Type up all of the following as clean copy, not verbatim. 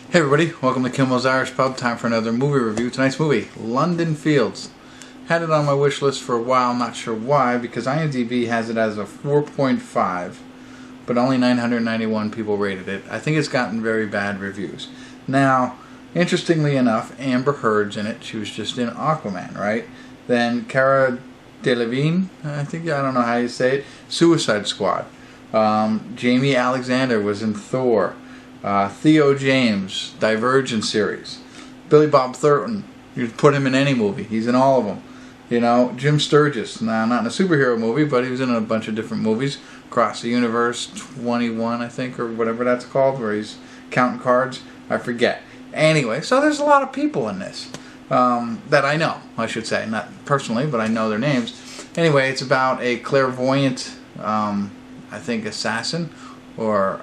Hey everybody, welcome to Kimmel's Irish Pub. Time for another movie review. Tonight's movie, London Fields. Had it on my wish list for a while, not sure why, because IMDb has it as a 4.5, but only 991 people rated it. I think it's gotten very bad reviews. Now, interestingly enough, Amber Heard's in it. She was just in Aquaman, right? Then Cara Delevingne, I don't know how you say it, Suicide Squad. Jamie Alexander was in Thor. Theo James, Divergent series. Billy Bob Thornton, you put him in any movie. He's in all of them. You know, Jim Sturgis, now not in a superhero movie, but he was in a bunch of different movies. Across the Universe 21, I think, or whatever that's called, where he's counting cards. I forget. Anyway, so there's a lot of people in this that I know, I should say. Not personally, but I know their names. Anyway, it's about a clairvoyant, I think, assassin, or...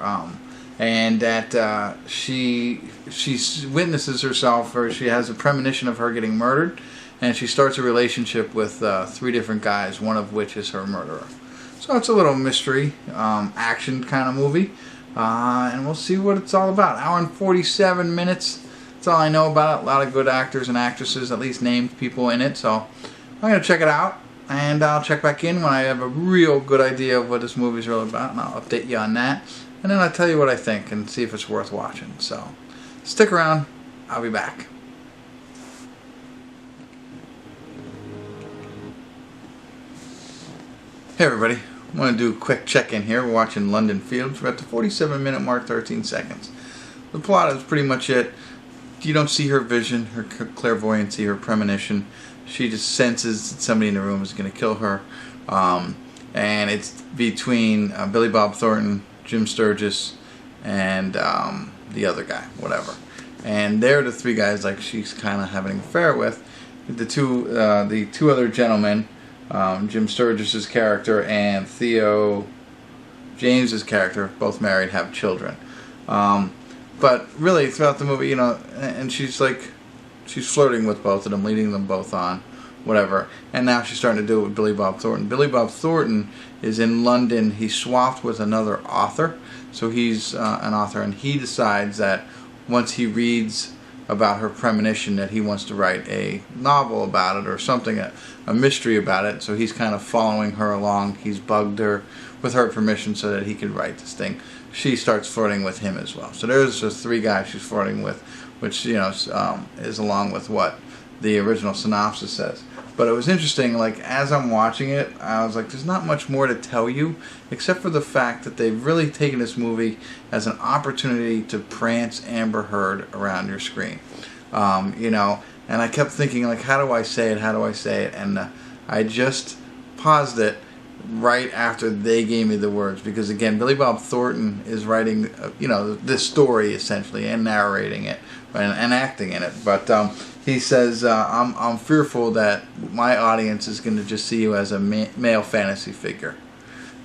and that she witnesses herself, or she has a premonition of her getting murdered, and she starts a relationship with three different guys, one of which is her murderer. So it's a little mystery, action kind of movie, and we'll see what it's all about. Hour and 47 minutes, that's all I know about it. A lot of good actors and actresses, at least named people in it, so I'm going to check it out, and I'll check back in when I have a real good idea of what this movie's really about, and I'll update you on that. And then I'll tell you what I think and see if it's worth watching. So, stick around. I'll be back. Hey everybody. I want to do a quick check-in here. We're watching London Fields. We're at the 47-minute mark, 13 seconds. The plot is pretty much it. You don't see her vision, her clairvoyancy, her premonition. She just senses that somebody in the room is going to kill her. And it's between Billy Bob Thornton, Jim Sturgis, and the other guy, whatever. And they're the three guys like she's kind of having an affair with. The two other gentlemen, Jim Sturgis's character and Theo James's character, both married, have children. But really, throughout the movie, you know, and she's flirting with both of them, leading them both on, whatever. And now she's starting to do it with Billy Bob Thornton. Billy Bob Thornton is in London. He's swapped with another author. So he's an author, and he decides that once he reads about her premonition that he wants to write a novel about it or something, a mystery about it. So he's kind of following her along. He's bugged her with her permission so that he could write this thing. She starts flirting with him as well. So there's just three guys she's flirting with, which, you know, is along with what the original synopsis says. But it was interesting, like, as I'm watching it, I was like, there's not much more to tell you, except for the fact that they've really taken this movie as an opportunity to prance Amber Heard around your screen. You know, and I kept thinking, like, how do I say it? And I just paused it right after they gave me the words, because, again, Billy Bob Thornton is writing, you know, this story, essentially, and narrating it, and acting in it. But he says, I'm fearful that my audience is going to just see you as a male fantasy figure.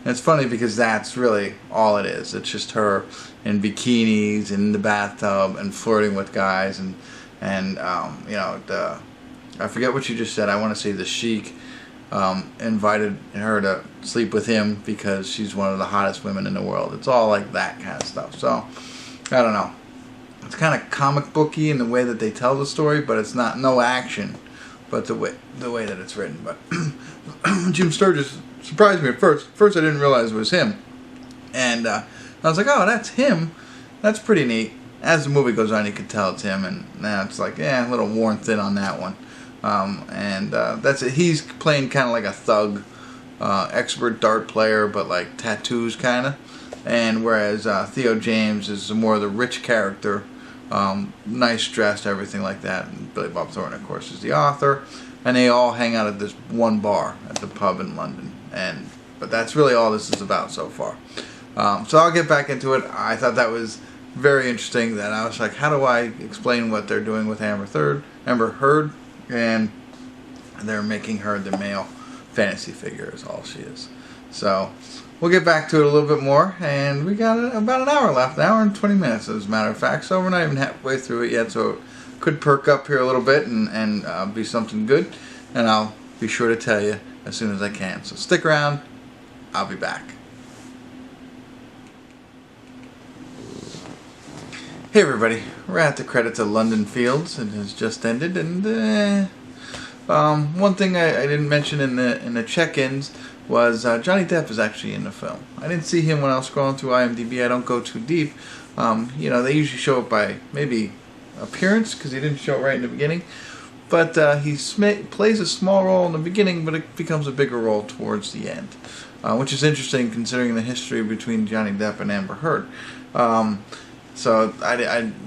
And it's funny because that's really all it is. It's just her in bikinis, in the bathtub, and flirting with guys. And you know, I forget what you just said. I want to say the Sheik invited her to sleep with him because she's one of the hottest women in the world. It's all like that kind of stuff. So, I don't know. It's kind of comic booky in the way that they tell the story, but it's no action, but the way that it's written. But Jim Sturgis surprised me at first. First, I didn't realize it was him, and I was like, "Oh, that's him. That's pretty neat." As the movie goes on, you can tell it's him, and now it's like, yeah, a little worn thin on that one. That's it. He's playing kind of like a thug, expert dart player, but like tattoos kind of. And whereas Theo James is more of the rich character, nice dressed, everything like that. And Billy Bob Thornton, of course, is the author. And they all hang out at this one bar at the pub in London. But that's really all this is about so far. So I'll get back into it. I thought that was very interesting. That I was like, how do I explain what they're doing with Amber Heard? And they're making her the male fantasy figure is all she is. So we'll get back to it a little bit more, and we got about an hour left, an hour and 20 minutes as a matter of fact, so we're not even halfway through it yet, so it could perk up here a little bit and be something good, and I'll be sure to tell you as soon as I can. So stick around, I'll be back. Hey Hey everybody, we're at the credits of London Fields. It has just ended, and one thing I didn't mention in the check-ins was Johnny Depp is actually in the film. I didn't see him when I was scrolling through IMDb. I don't go too deep. You know, they usually show it by maybe appearance because he didn't show it right in the beginning. But he plays a small role in the beginning, but it becomes a bigger role towards the end, which is interesting considering the history between Johnny Depp and Amber Heard. So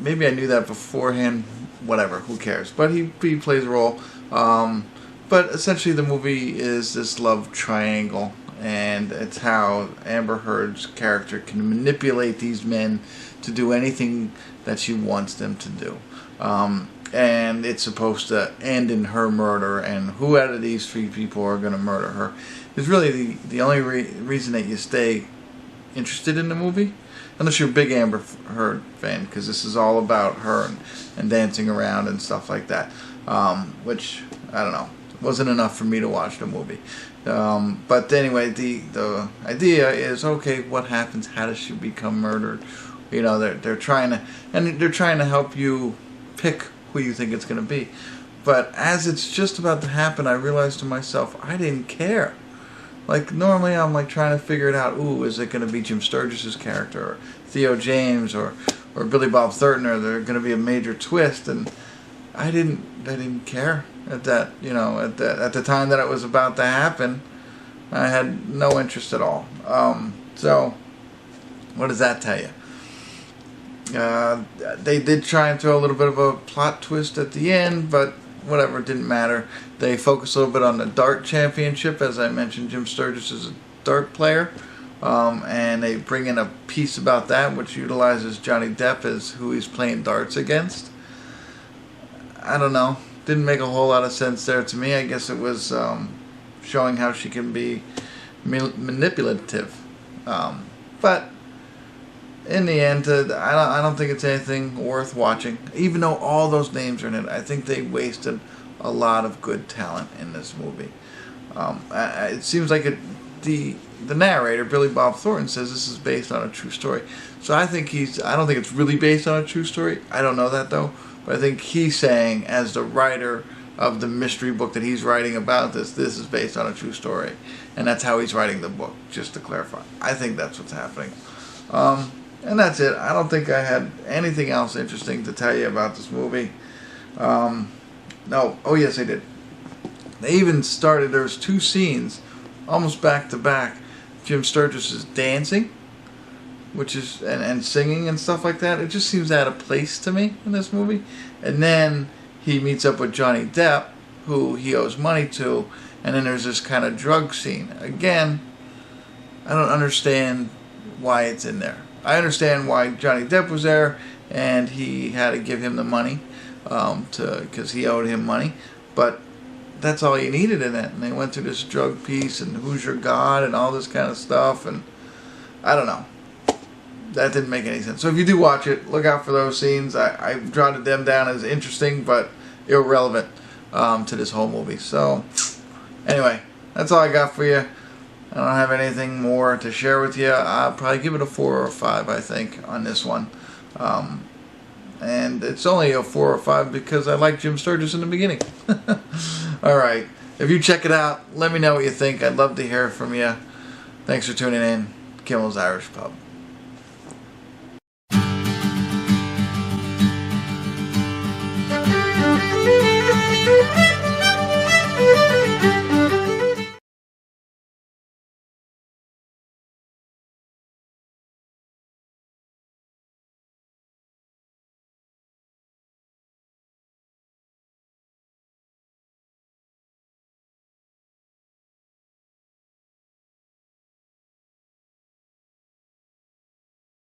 maybe I knew that beforehand. Whatever, who cares? But he plays a role. But essentially, the movie is this love triangle, and it's how Amber Heard's character can manipulate these men to do anything that she wants them to do. And it's supposed to end in her murder, and who out of these three people are going to murder her is really the only reason that you stay interested in the movie. Unless you're a big Amber Heard fan, because this is all about her and dancing around and stuff like that. Which, I don't know, wasn't enough for me to watch the movie. But anyway, the idea is, okay, what happens? How does she become murdered? You know, they're trying to help you pick who you think it's going to be. But as it's just about to happen, I realized to myself, I didn't care. Like, normally I'm like trying to figure it out. Ooh, is it going to be Jim Sturgis' character, or Theo James, or Billy Bob Thornton? Or there going to be a major twist? And I didn't care at that. You know, at the time that it was about to happen, I had no interest at all. So, what does that tell you? They did try and throw a little bit of a plot twist at the end, but whatever, it didn't matter. They focus a little bit on the dart championship. As I mentioned, Jim Sturgis is a dart player, and they bring in a piece about that which utilizes Johnny Depp as who he's playing darts against. I don't know, didn't make a whole lot of sense there to me. I guess it was showing how she can be manipulative, but in the end, I don't think it's anything worth watching. Even though all those names are in it, I think they wasted a lot of good talent in this movie. It seems like the narrator, Billy Bob Thornton, says this is based on a true story. So I don't think it's really based on a true story. I don't know that though. But I think he's saying, as the writer of the mystery book that he's writing about this is based on a true story. And that's how he's writing the book, just to clarify. I think that's what's happening. And that's it. I don't think I had anything else interesting to tell you about this movie. No. Oh, yes, I did. They even started, there was 2 scenes, almost back to back. Jim Sturgis is dancing, which is, and singing and stuff like that. It just seems out of place to me in this movie. And then he meets up with Johnny Depp, who he owes money to, and then there's this kind of drug scene. Again, I don't understand why it's in there. I understand why Johnny Depp was there and he had to give him the money because he owed him money, but that's all you needed in it. And they went through this drug piece and who's your god and all this kind of stuff, and I don't know. That didn't make any sense. So if you do watch it, look out for those scenes. I jotted them down as interesting but irrelevant to this whole movie. So anyway, that's all I got for you. I don't have anything more to share with you. I'll probably give it a 4 or 5, I think, on this one. And it's only a 4 or 5 because I like Jim Sturgis in the beginning. Alright, if you check it out, let me know what you think. I'd love to hear from you. Thanks for tuning in. Kimmel's Irish Pub.